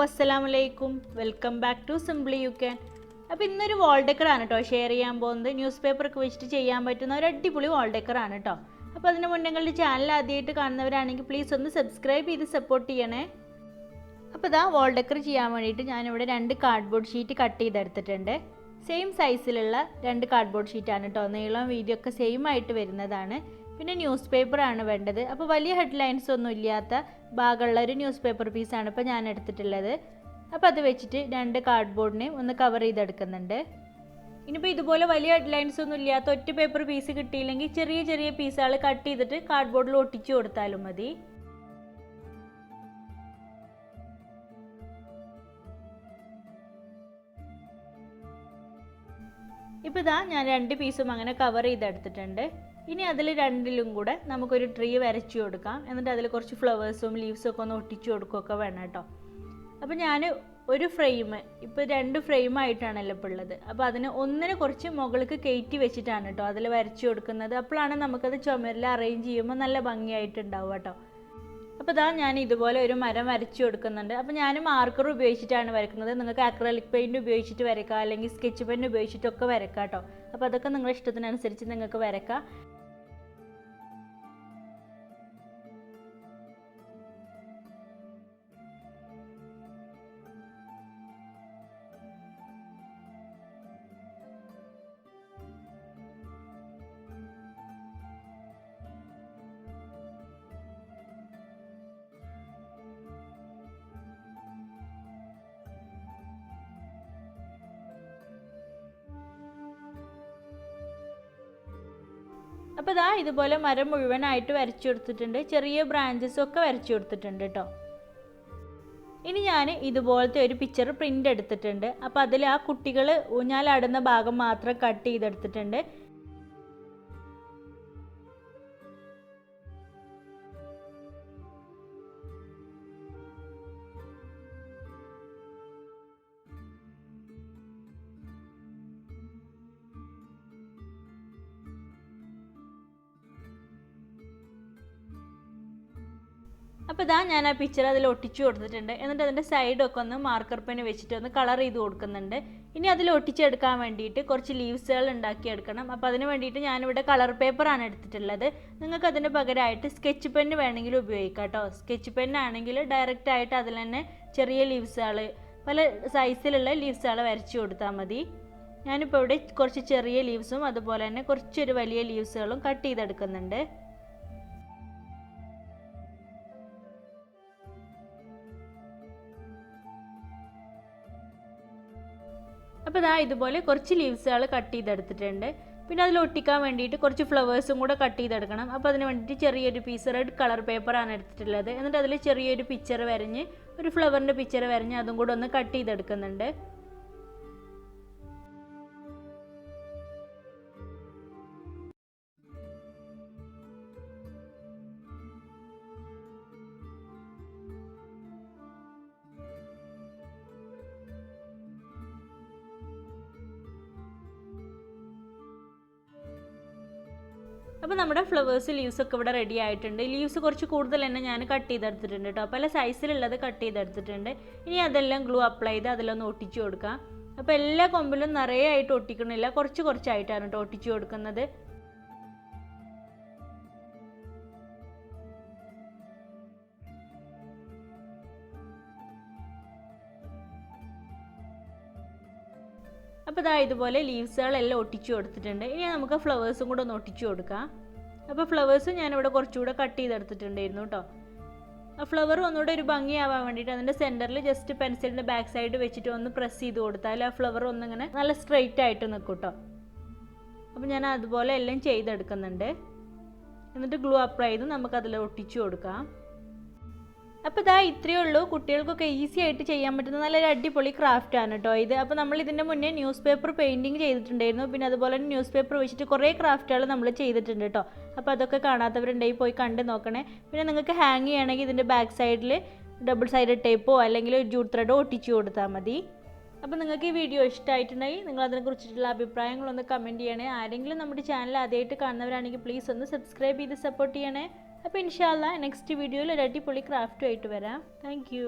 Assalamualaikum. Welcome back to Simplyyoucan. അപ്പോൾ ഇന്നൊരു വാൾ decker ആണ് ട്ടോ ഷെയർ ചെയ്യാൻ പോകുന്നത്. ന്യൂസ് പേപ്പർ ഒക്കെ വെച്ചിട്ട് ചെയ്യാൻ പറ്റുന്ന ഒരു അടിപൊളി വാൾ ഡെക്കർ ആണ് ട്ടോ. അപ്പോൾ അതിനു മുന്നേ നിങ്ങളുടെ ചാനൽ ആദ്യമായിട്ട് കാണുന്നവരാണെങ്കിൽ പ്ലീസ് ഒന്ന് സബ്സ്ക്രൈബ് ചെയ്ത് സപ്പോർട്ട് ചെയ്യണേ. അപ്പോൾ ദാ വാൾ ഡെക്കർ ചെയ്യാൻ വേണ്ടിയിട്ട് ഞാൻ ഇവിടെ രണ്ട് കാർഡ്ബോർഡ് ഷീറ്റ് കട്ട് ചെയ്തെടുത്തിട്ടുണ്ട്. സെയിം സൈസിലുള്ള രണ്ട് കാർഡ്ബോർഡ് ഷീറ്റാണ് ട്ടോ. നീളം വീതി ഒക്കെ സെയിം ആയിട്ട് വരുന്നതാണ്. പിന്നെ ന്യൂസ് പേപ്പർ ആണ് വേണ്ടത്. അപ്പോൾ വലിയ ഹെഡ്ലൈൻസ് ഒന്നും ഇല്ലാത്ത ഭാഗമുള്ള ഒരു ന്യൂസ് പേപ്പർ പീസാണ് ഇപ്പോൾ ഞാൻ എടുത്തിട്ടുള്ളത്. അപ്പോൾ അത് വെച്ചിട്ട് രണ്ട് കാർഡ്ബോർഡിനെ ഒന്ന് കവർ ചെയ്തെടുക്കുന്നുണ്ട്. ഇനിയിപ്പോൾ ഇതുപോലെ വലിയ ഹെഡ്ലൈൻസ് ഒന്നും ഇല്ലാത്ത ഒറ്റ പേപ്പർ പീസ് കിട്ടിയില്ലെങ്കിൽ ചെറിയ ചെറിയ പീസുകൾ കട്ട് ചെയ്തിട്ട് കാർഡ്ബോർഡിൽ ഒട്ടിച്ചു കൊടുത്താലും മതി. ഇപ്പോൾ ഇതാ ഞാൻ രണ്ട് പീസും അങ്ങനെ കവർ ചെയ്തെടുത്തിട്ടുണ്ട്. ഇനി അതിൽ രണ്ടിലും കൂടെ നമുക്കൊരു ട്രീ വരച്ചു കൊടുക്കാം. എന്നിട്ട് അതിൽ കുറച്ച് ഫ്ലവേഴ്സും ലീവ്സും ഒക്കെ ഒന്ന് ഒട്ടിച്ചു കൊടുക്കുകയൊക്കെ വേണം കേട്ടോ. അപ്പോൾ ഞാൻ ഒരു ഫ്രെയിം ഇപ്പോൾ രണ്ട് ഫ്രെയിമായിട്ടാണല്ലോ ഇപ്പോൾ ഉള്ളത്. അപ്പോൾ അതിന് ഒന്നിനെ കുറച്ച് മുകളിലേക്ക് കയറ്റി വെച്ചിട്ടാണ് കേട്ടോ അതിൽ വരച്ചു കൊടുക്കുന്നത്. അപ്പോഴാണ് നമുക്കത് ചുമരിൽ അറേഞ്ച് ചെയ്യുമ്പോൾ നല്ല ഭംഗിയായിട്ടുണ്ടാവുക കേട്ടോ. അപ്പോൾ ഇതാ ഞാൻ ഇതുപോലെ ഒരു മരം വരച്ചു കൊടുക്കുന്നുണ്ട്. അപ്പോൾ ഞാൻ മാർക്കർ ഉപയോഗിച്ചിട്ടാണ് വരയ്ക്കുന്നത്. നിങ്ങൾക്ക് അക്രലിക് പെയിൻറ്റ് ഉപയോഗിച്ചിട്ട് വരയ്ക്കാം, അല്ലെങ്കിൽ സ്കെച്ച് പെൻ ഉപയോഗിച്ചിട്ടൊക്കെ വരയ്ക്കാം കേട്ടോ. അപ്പോൾ അതൊക്കെ നിങ്ങളുടെ ഇഷ്ടത്തിനനുസരിച്ച് നിങ്ങൾക്ക് വരയ്ക്കാം. അപ്പോൾ ഇതാ ഇതുപോലെ മരം മുഴുവനായിട്ട് വരച്ചു കൊടുത്തിട്ടുണ്ട്. ചെറിയ ബ്രാഞ്ചസ് ഒക്കെ വരച്ചു കൊടുത്തിട്ടുണ്ട് കേട്ടോ. ഇനി ഞാൻ ഇതുപോലത്തെ ഒരു പിക്ചർ പ്രിൻ്റ് എടുത്തിട്ടുണ്ട്. അപ്പോൾ അതിൽ ആ കുട്ടികൾ ഊഞ്ഞാലാടുന്ന ഭാഗം മാത്രം കട്ട് ചെയ്തെടുത്തിട്ടുണ്ട്. അപ്പോൾ ഇതാ ഞാൻ ആ പിക്ചർ അതിൽ ഒട്ടിച്ചു കൊടുത്തിട്ടുണ്ട്. എന്നിട്ട് അതിൻ്റെ സൈഡൊക്കെ ഒന്ന് മാർക്കർ പെൻ വെച്ചിട്ട് ഒന്ന് കളർ ചെയ്ത് കൊടുക്കുന്നുണ്ട്. ഇനി അതിൽ ഒട്ടിച്ചെടുക്കാൻ വേണ്ടിയിട്ട് കുറച്ച് ലീവ്സുകൾ ഉണ്ടാക്കിയെടുക്കണം. അപ്പോൾ അതിന് വേണ്ടിയിട്ട് ഞാനിവിടെ കളർ പേപ്പറാണ് എടുത്തിട്ടുള്ളത്. നിങ്ങൾക്ക് അതിന് പകരമായിട്ട് സ്കെച്ച് പെന്ന് വേണമെങ്കിൽ ഉപയോഗിക്കാം കേട്ടോ. സ്കെച്ച് പെന്നാണെങ്കിൽ ഡയറക്റ്റായിട്ട് അതിൽ തന്നെ ചെറിയ ലീവ്സുകൾ പല സൈസിലുള്ള ലീവ്സുകൾ വരച്ചു കൊടുത്താൽ മതി. ഞാനിപ്പോൾ ഇവിടെ കുറച്ച് ചെറിയ ലീവ്സും അതുപോലെ തന്നെ കുറച്ചൊരു വലിയ ലീവ്സുകളും കട്ട് ചെയ്തെടുക്കുന്നുണ്ട്. അപ്പോൾ ഇതാ ഇതുപോലെ കുറച്ച് ലീവ്സുകൾ കട്ട് ചെയ്തെടുത്തിട്ടുണ്ട്. പിന്നെ അതിൽ ഒട്ടിക്കാൻ വേണ്ടിയിട്ട് കുറച്ച് ഫ്ലവേഴ്സും കൂടെ കട്ട് ചെയ്തെടുക്കണം. അപ്പോൾ അതിന് വേണ്ടിയിട്ട് ചെറിയൊരു പീസ് റെഡ് കളർ പേപ്പറാണ് എടുത്തിട്ടുള്ളത്. എന്നിട്ട് അതിൽ ചെറിയൊരു പിക്ചർ വരഞ്ഞ് ഒരു ഫ്ലവറിൻ്റെ പിക്ചർ വരഞ്ഞ് അതും കൂടെ ഒന്ന് കട്ട് ചെയ്തെടുക്കുന്നുണ്ട്. അപ്പോൾ നമ്മുടെ ഫ്ലവേഴ്സ് ലീവ്സൊക്കെ ഇവിടെ റെഡി ആയിട്ടുണ്ട്. ലീവ്സ് കുറച്ച് കൂടുതൽ തന്നെ ഞാൻ കട്ട് ചെയ്തെടുത്തിട്ടുണ്ട് കേട്ടോ. പല സൈസിലുള്ളത് കട്ട് ചെയ്തെടുത്തിട്ടുണ്ട്. ഇനി അതെല്ലാം ഗ്ലൂ അപ്ലൈ ചെയ്ത് അതിലൊന്ന് ഒട്ടിച്ചു കൊടുക്കാം. അപ്പോൾ എല്ലാ കൊമ്പിലും നിറയെ ആയിട്ട് ഒട്ടിക്കണില്ല, കുറച്ച് കുറച്ചായിട്ടാണ് കേട്ടോ ഒട്ടിച്ചു കൊടുക്കുന്നത്. അപ്പോൾ ഇതാ ഇതുപോലെ ലീവ്സുകളെല്ലാം ഒട്ടിച്ചു കൊടുത്തിട്ടുണ്ട്. ഇനി നമുക്ക് ഫ്ലവേഴ്സും കൂടെ ഒന്ന് ഒട്ടിച്ചു കൊടുക്കാം. അപ്പോൾ ഫ്ലവേഴ്സ് ഞാനിവിടെ കുറച്ചുകൂടെ കട്ട് ചെയ്തെടുത്തിട്ടുണ്ടായിരുന്നു കേട്ടോ. ആ ഫ്ലവർ ഒന്നുകൂടെ ഒരു ഭംഗിയാവാൻ വേണ്ടിയിട്ട് അതിൻ്റെ സെൻറ്ററിൽ ജസ്റ്റ് പെൻസിലിൻ്റെ ബാക്ക് സൈഡ് വെച്ചിട്ട് ഒന്ന് പ്രസ് ചെയ്ത് കൊടുത്താൽ ആ ഫ്ലവർ ഒന്നിങ്ങനെ നല്ല സ്ട്രെയിറ്റ് ആയിട്ട് നിൽക്കും കേട്ടോ. അപ്പോൾ ഞാൻ അതുപോലെ എല്ലാം ചെയ്തെടുക്കുന്നുണ്ട്. എന്നിട്ട് ഗ്ലൂ അപ്ലൈ ചെയ്ത് നമുക്കതിൽ ഒട്ടിച്ചു കൊടുക്കാം. അപ്പോൾ ഇതാ ഇത്രയേ ഉള്ളൂ. കുട്ടികൾക്കൊക്കെ ഈസി ആയിട്ട് ചെയ്യാൻ പറ്റുന്ന നല്ലൊരു അടിപൊളി ക്രാഫ്റ്റ് ആണ് കേട്ടോ ഇത്. അപ്പോൾ നമ്മൾ ഇതിൻ്റെ മുന്നേ ന്യൂസ് പേപ്പർ പെയിൻറ്റിങ് ചെയ്തിട്ടുണ്ടായിരുന്നു. പിന്നെ അതുപോലെ തന്നെ ന്യൂസ് പേപ്പർ വെച്ചിട്ട് കുറേ ക്രാഫ്റ്റുകൾ നമ്മൾ ചെയ്തിട്ടുണ്ട് കേട്ടോ. അപ്പോൾ അതൊക്കെ കാണാത്തവരുണ്ടെങ്കിൽ പോയി കണ്ട് നോക്കണേ. പിന്നെ നിങ്ങൾക്ക് ഹാങ് ചെയ്യണമെങ്കിൽ ഇതിൻ്റെ ബാക്ക് സൈഡിൽ ഡബിൾ സൈഡ് ടേപ്പോ അല്ലെങ്കിൽ ജൂട്ട് ത്രെഡോ ഒട്ടിച്ചു കൊടുത്താൽ മതി. അപ്പോൾ നിങ്ങൾക്ക് ഈ വീഡിയോ ഇഷ്ടമായിട്ടുണ്ടെങ്കിൽ നിങ്ങൾ അതിനെക്കുറിച്ചിട്ടുള്ള അഭിപ്രായങ്ങളൊന്ന് കമൻറ്റ് ചെയ്യണേ. ആരെങ്കിലും നമ്മുടെ ചാനൽ ആദ്യമായിട്ട് കാണുന്നവരാണെങ്കിൽ പ്ലീസ് ഒന്ന് സബ്സ്ക്രൈബ് ചെയ്ത് സപ്പോർട്ട് ചെയ്യണേ. അപ്പോൾ ഇൻഷാ അല്ലാഹ് നെക്സ്റ്റ് വീഡിയോയിൽ ഒരു അടിപൊളി ക്രാഫ്റ്റുമായിട്ട് വരാം. Thank you.